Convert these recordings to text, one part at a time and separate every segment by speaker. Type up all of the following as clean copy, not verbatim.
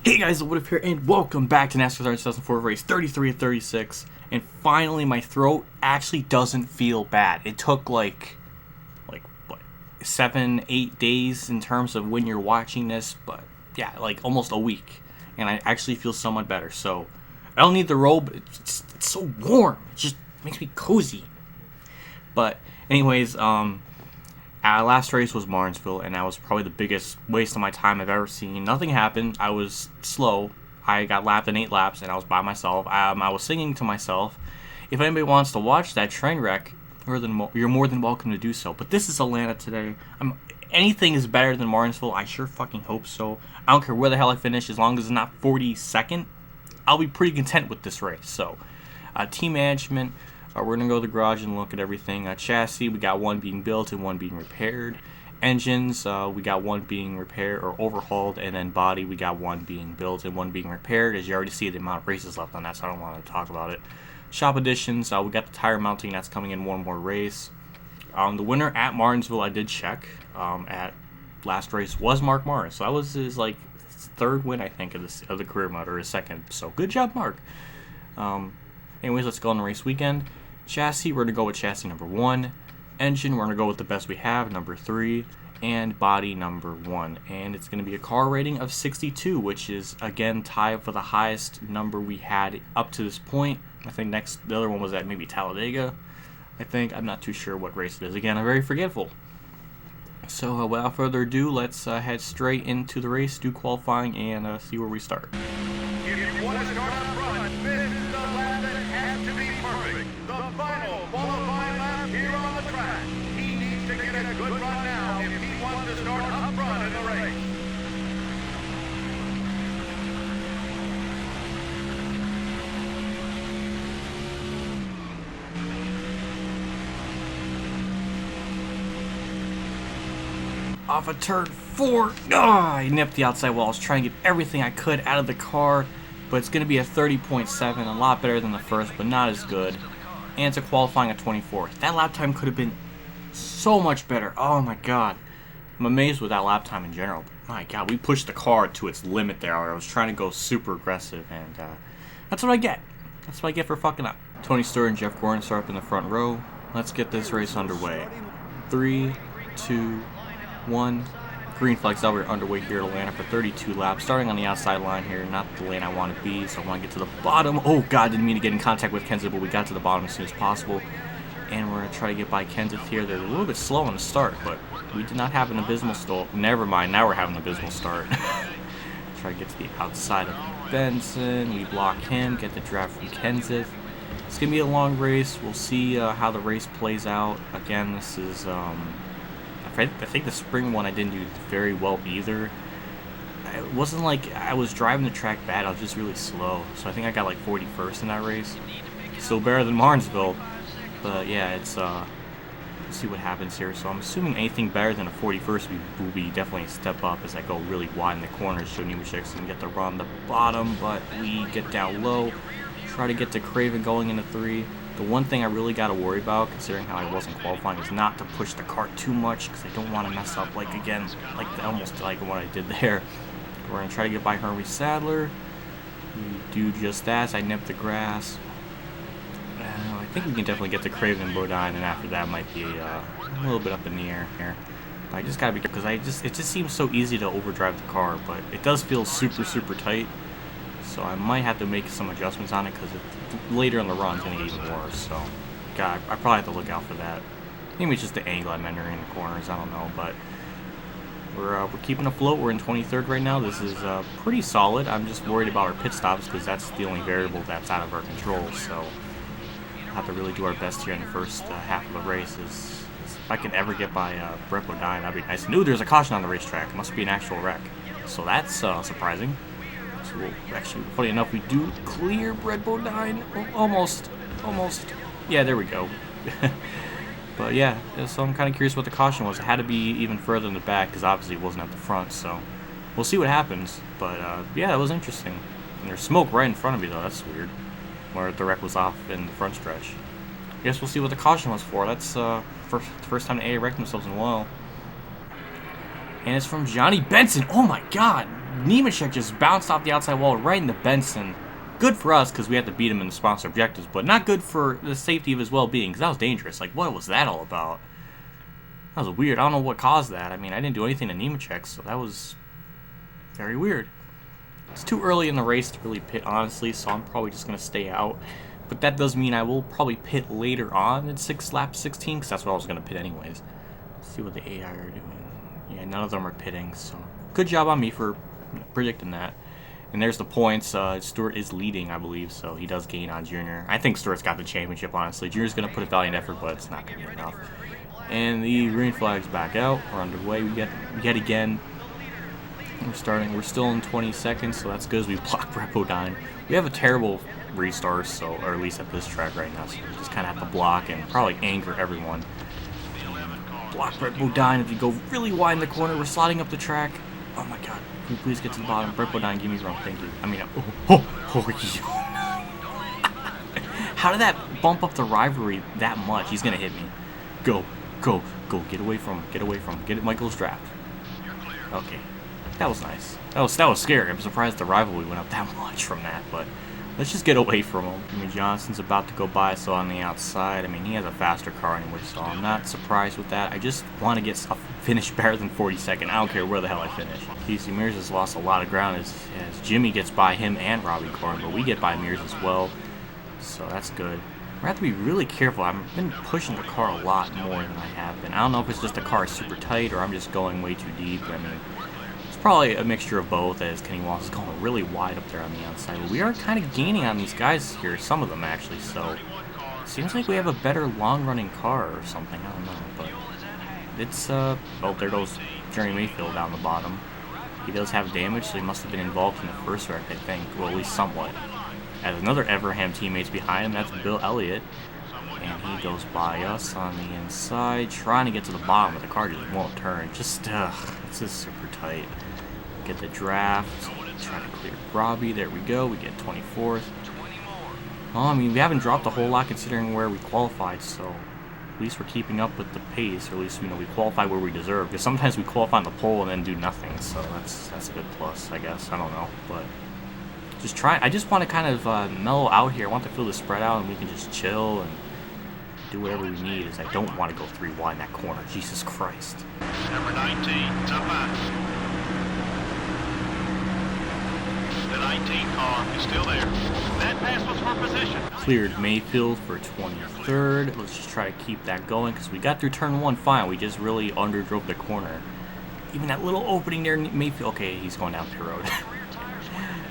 Speaker 1: Hey guys, what up here, and welcome back to NASCAR 2004 race 33 and 36. And finally, my throat actually doesn't feel bad. It took like what, 7-8 days in terms of when you're watching this, but yeah, like almost a week, and I actually feel somewhat better. So I don't need the robe. It's so warm. It just makes me cozy. But anyways, our last race was Martinsville, and that was probably the biggest waste of my time I've ever seen. Nothing happened. I was slow. I got lapped in 8 laps, and I was by myself. I was singing to myself. If anybody wants to watch that train wreck, you're more than welcome to do so. But this is Atlanta today. Anything is better than Martinsville. I sure fucking hope so. I don't care where the hell I finish, as long as it's not 42nd. I'll be pretty content with this race. So, team management. We're going to go to the garage and look at everything. Chassis, we got one being built and one being repaired. Engines, we got one being repaired or overhauled. And then body, we got one being built and one being repaired. As you already see the amount of races left on that, so I don't want to talk about it. Shop additions, we got the tire mounting. That's coming in one more race. The winner at Martinsville, I did check. At last race was Mark Morris. So that was his third win, I think, of the career mode, or his second. So good job, Mark. Anyways, let's go on the race weekend. Chassis, we're going to go with chassis number 1. Engine, we're going to go with the best we have, number 3. And body, number 1. And it's going to be a car rating of 62, which is, again, tied for the highest number we had up to this point. I think the other one was at maybe Talladega, I think. I'm not too sure what race it is. Again, I'm very forgetful. So, without further ado, let's head straight into the race, do qualifying, and see where we start.
Speaker 2: If you want to start up front, this is the lap that has to be perfect. The final qualifying lap here on the track. He needs to get a good run now if he wants to start up front in the race.
Speaker 1: Off of turn 4, I nipped the outside wall. I was trying to get everything I could out of the car, but it's going to be a 30.7, a lot better than the first, but not as good. And it's a qualifying at 24th. That lap time could have been so much better. Oh my god. I'm amazed with that lap time in general. My god, we pushed the car to its limit there. I was trying to go super aggressive, and that's what I get. That's what I get for fucking up. Tony Stewart and Jeff Gordon start up in the front row. Let's get this race underway. 3, 2, 1. Green flags out. We're underway here at Atlanta for 32 laps. Starting on the outside line here, not the lane I want to be, so I want to get to the bottom. Oh god, didn't mean to get in contact with Kenseth, but we got to the bottom as soon as possible. And we're going to try to get by Kenseth here. They're a little bit slow on the start, but we did not have an abysmal stall. Never mind, now we're having an abysmal start. Try to get to the outside of Benson. We block him, get the draft from Kenseth. It's going to be a long race. We'll see how the race plays out. Again, this is... I think the spring one I didn't do very well either. It wasn't like I was driving the track bad, I was just really slow. So I think I got like 41st in that race. Still better than Martinsville. But yeah, it's let's see what happens here. So I'm assuming anything better than a 41st will be definitely a step up as I go really wide in the corners. So Nemechek's can get the run the bottom, but we get down low. Try to get to Craven going into 3. The one thing I really got to worry about, considering how I wasn't qualifying, is not to push the car too much, because I don't want to mess up, almost like what I did there. We're going to try to get by Hermie Sadler. We do just that. I nip the grass. I think we can definitely get to Craven and Bodine, and after that might be a little bit up in the air here. But I just got to be, because it just seems so easy to overdrive the car, but it does feel super, super tight. So I might have to make some adjustments on it, because later in the run it's going to get even worse. So, God, I probably have to look out for that. Maybe it's just the angle I'm entering in the corners. I don't know, but we're keeping afloat. We're in 23rd right now. This is pretty solid. I'm just worried about our pit stops, because that's the only variable that's out of our control. So we'll have to really do our best here in the first half of the race. If I can ever get by Brett Bodine, that'd be nice. I knew there's a caution on the racetrack. It must be an actual wreck. So that's surprising. So we'll actually, funny enough, we do clear Brett Bodine. Almost. Yeah, there we go. But yeah, so I'm kind of curious what the caution was. It had to be even further in the back, because obviously it wasn't at the front. So we'll see what happens. But yeah, that was interesting. And there's smoke right in front of me, though. That's weird. Where the wreck was off in the front stretch. I guess we'll see what the caution was for. That's first time the AA wrecked themselves in a while. And it's from Johnny Benson. Oh my god. Nemechek just bounced off the outside wall right into Benson. Good for us because we had to beat him in the sponsor objectives, but not good for the safety of his well-being because that was dangerous. Like, what was that all about? That was weird. I don't know what caused that. I mean, I didn't do anything to Nemechek, so that was very weird. It's too early in the race to really pit, honestly, so I'm probably just going to stay out. But that does mean I will probably pit later on in lap 16 because that's what I was going to pit anyways. Let's see what the AI are doing. Yeah, none of them are pitting, so good job on me for predicting that. And there's the points. Stewart is leading, I believe, so he does gain on Junior. I think Stewart's got the championship, honestly. Junior's going to put a valiant effort, but it's not going to be enough. And the green flag's back out. We're underway yet again. We're starting. We're still in 20 seconds, so that's good as we block Brett Bodine. We have a terrible restart, so, or at least at this track right now, so we just kind of have to block and probably anger everyone. Block Brett Bodine. If you go really wide in the corner, we're sliding up the track. Oh my god. Can you please get to the bottom? Brett Bodine, give me room. Thank you. I mean, how did that bump up the rivalry that much? He's going to hit me. Go. Go. Go. Get away from him. Get away from him. Get Michael's draft. Okay. That was nice. That was scary. I'm surprised the rivalry went up that much from that, but let's just get away from him. I mean, Johnson's about to go by, so on the outside. I mean, he has a faster car anyway, so I'm not surprised with that. I just want to get a finish better than 42nd. I don't care where the hell I finish. Casey Mears has lost a lot of ground as Jimmy gets by him and Robbie Corn, but we get by Mears as well, so that's good. We have to be really careful. I've been pushing the car a lot more than I have been. I don't know if it's just the car is super tight or I'm just going way too deep. I mean, it's probably a mixture of both, as Kenny Wallace is going really wide up there on the outside. But we are kind of gaining on these guys here, some of them actually, so it seems like we have a better long-running car or something. I don't know, but it's, oh, there goes Jerry Mayfield down the bottom. He does have damage, so he must have been involved in the first wreck, I think, well, at least somewhat. As another Everham teammates behind him, that's Bill Elliott, and he goes by us on the inside, trying to get to the bottom, but the car just won't turn. Just, it's just super tight. Get the draft, try to clear Robbie, there we go, we get 24th. Well, I mean, we haven't dropped a whole lot considering where we qualified, so at least we're keeping up with the pace, or at least, you know, we qualify where we deserve, because sometimes we qualify on the pole and then do nothing, so that's a good plus, I guess, I don't know, but just try. I just want to kind of mellow out here. I want to feel the spread out, and we can just chill and do whatever we need. As I don't want to go 3 wide in that corner. Jesus Christ.
Speaker 2: Number 19, top back. The 19 car is still there. That pass was for position.
Speaker 1: Cleared Mayfield for 23rd. Let's just try to keep that going because we got through turn 1 fine. We just really underdrove the corner. Even that little opening there, Mayfield. Okay, he's going down pit road.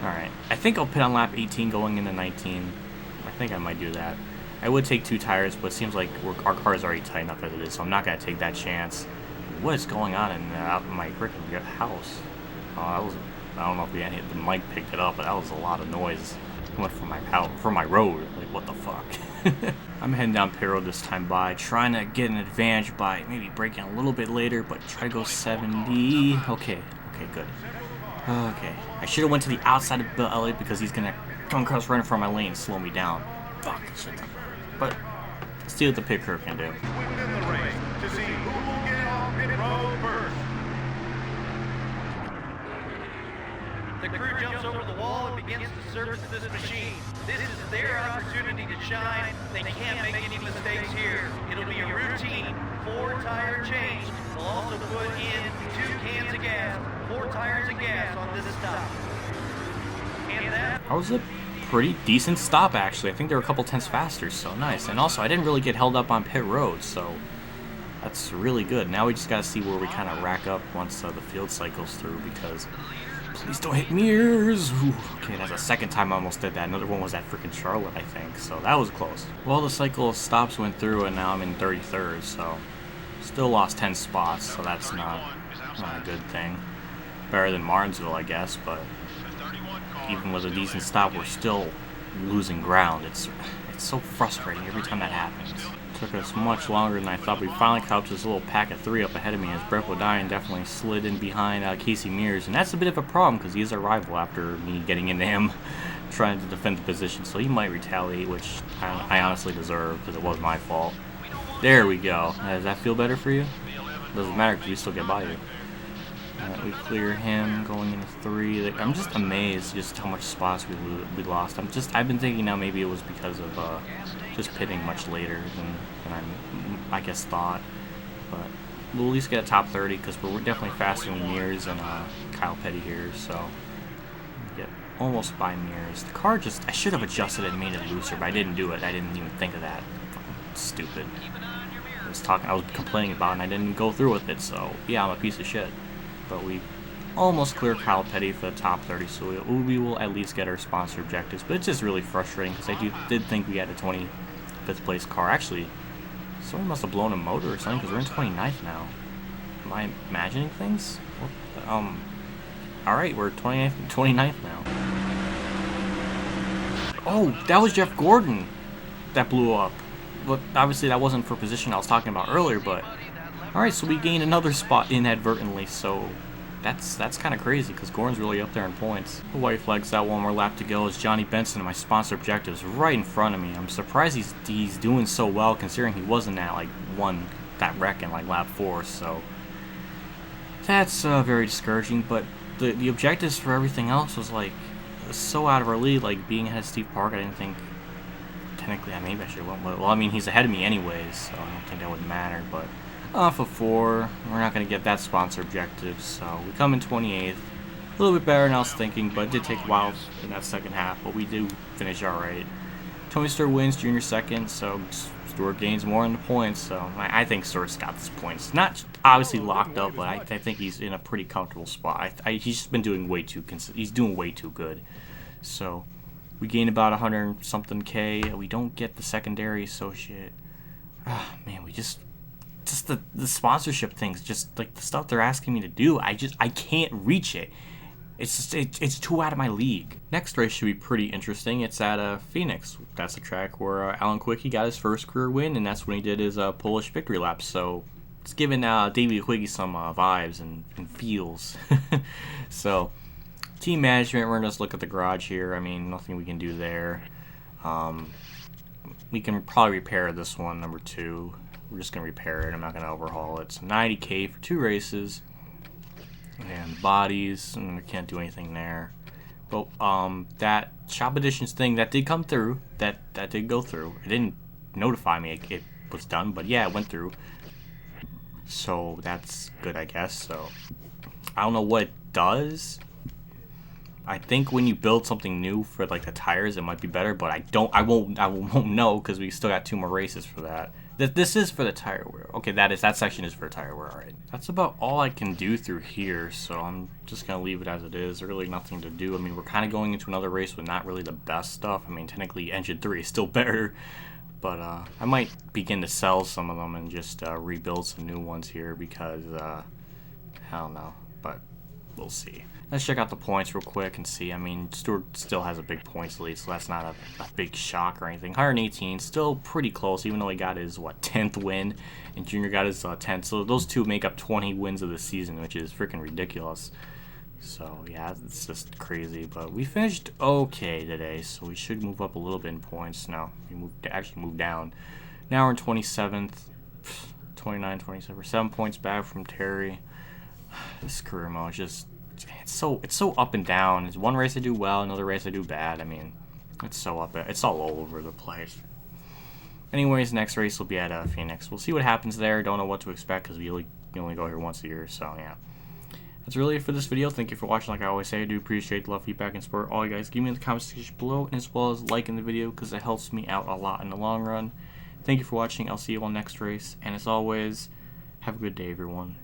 Speaker 1: Alright, I think I'll pit on lap 18 going into 19. I think I might do that. I would take 2 tires, but it seems like our car is already tight enough as it is, so I'm not going to take that chance. What is going on out in my freaking house? Oh, that was, I don't know if the mic picked it up, but that was a lot of noise coming from my house, from my road. Like, what the fuck? I'm heading down pit road this time by, trying to get an advantage by maybe braking a little bit later, but try to go 70. Okay, good. Okay, I should have went to the outside of Bill Elliott because he's gonna come across right in front of my lane and slow me down. Fuck, shit. But let's see what the pit crew can do.
Speaker 3: The crew jumps over the wall and begins to service this machine. This is their opportunity to shine. They can't make any mistakes here. It'll be a routine 4-tire change. They'll also put in 2 cans of gas, 4 tires of gas on this stop. And that
Speaker 1: was a pretty decent stop, actually. I think they were a couple tenths faster, so nice. And also, I didn't really get held up on pit road, so that's really good. Now we just got to see where we kind of rack up once the field cycles through, because please don't hit Mears. Ooh, okay, that's the second time I almost did that. Another one was at freaking Charlotte, I think, so that was close. Well, the cycle of stops went through, and now I'm in 33rd, so still lost 10 spots, so that's not a good thing. Better than Martinsville, I guess, but even with a decent stop, we're still losing ground. It's so frustrating every time that happens. It took us much longer than I thought. We finally caught up to this little pack of 3 up ahead of me as Brett Bodine definitely slid in behind Casey Mears, and that's a bit of a problem because he's our rival after me getting into him trying to defend the position, so he might retaliate, which I honestly deserve because it was my fault. There we go. Does that feel better for you? Doesn't matter because we still get by you. Alright, we clear him going into 3. Like, I'm just amazed just how much spots we lost. I've been thinking now maybe it was because of just pitting much later than I guess thought. But we'll at least get a top 30 because we're definitely faster than Mears and Kyle Petty here. So get almost by Mears. The car I should have adjusted it and made it looser, but I didn't do it. I didn't even think of that. Fucking stupid. I was complaining about it and I didn't go through with it. So yeah, I'm a piece of shit. But we almost clear Kyle Petty for the top 30, so we will at least get our sponsor objectives. But it's just really frustrating because I did think we had a 25th place car. Actually, someone must have blown a motor or something because we're in 29th now. Am I imagining things? Alright, we're 29th now. Oh, that was Jeff Gordon that blew up. But obviously that wasn't for position I was talking about earlier, but alright, so we gained another spot inadvertently, so that's kind of crazy because Gordon's really up there in points. The white flag's out, 1 more lap to go as Johnny Benson and my sponsor objectives right in front of me. I'm surprised he's doing so well considering he wasn't at like that wreck in like lap 4, so that's very discouraging. But the objectives for everything else was like so out of our league, like being ahead of Steve Park. I didn't think technically maybe I should have went. Well, I mean he's ahead of me anyways, so I don't think that would matter, but off of 4, we're not going to get that sponsor objective, so we come in 28th. A little bit better than I was thinking, but it did take a while in that second half, but we do finish alright. Tony Stewart wins, Junior second, so Stewart gains more in the points, so I think Stewart's got these points. Not obviously locked up, but I think he's in a pretty comfortable spot. He's just been doing he's doing way too good. So we gain about 100-something K, and we don't get the secondary associate. Man, we just the sponsorship things, just like the stuff they're asking me to do, I can't reach it. It's too out of my league. Next race should be pretty interesting. It's at Phoenix. That's the track where Alan Quickie got his first career win, and that's when he did his Polish victory lap. So it's giving David Quickie some vibes and feels. So team management, we're gonna just look at the garage here. I mean, nothing we can do there. We can probably repair this one, number 2. We're just going to repair it. I'm not going to overhaul it. So 90K for 2 races. And bodies. And we can't do anything there. But that shop editions thing, that did come through. That did go through. It didn't notify me it was done. But yeah, it went through. So that's good, I guess. So I don't know what it does. I think when you build something new for like the tires, it might be better. But I won't know because we still got 2 more races for that. This is for the tire wear. Okay, that section is for tire wear. Alright. That's about all I can do through here, so I'm just going to leave it as it is. There's really nothing to do. I mean, we're kind of going into another race with not really the best stuff. I mean, technically Engine 3 is still better, but I might begin to sell some of them and just rebuild some new ones here because, I don't know, but we'll see. Let's check out the points real quick and see. I mean, Stewart still has a big points lead, so that's not a big shock or anything. 118, still pretty close, even though he got his, 10th win, and Junior got his 10th. So those two make up 20 wins of the season, which is freaking ridiculous. So, yeah, it's just crazy. But we finished okay today, so we should move up a little bit in points. No, we actually moved down. Now we're in 27th, 29, 27. 7 points back from Terry. This career mode just... It's so up and down. It's one race I do well, another race I do bad. I mean, it's all over the place. Anyways, next race will be at Phoenix. We'll see what happens there. Don't know what to expect because we only go here once a year. So yeah, that's really it for this video. Thank you for watching. Like I always say, I do appreciate the love, feedback, and support. All you guys give me in the comment section below, and as well as liking the video because it helps me out a lot in the long run. Thank you for watching. I'll see you on next race, and as always, have a good day, everyone.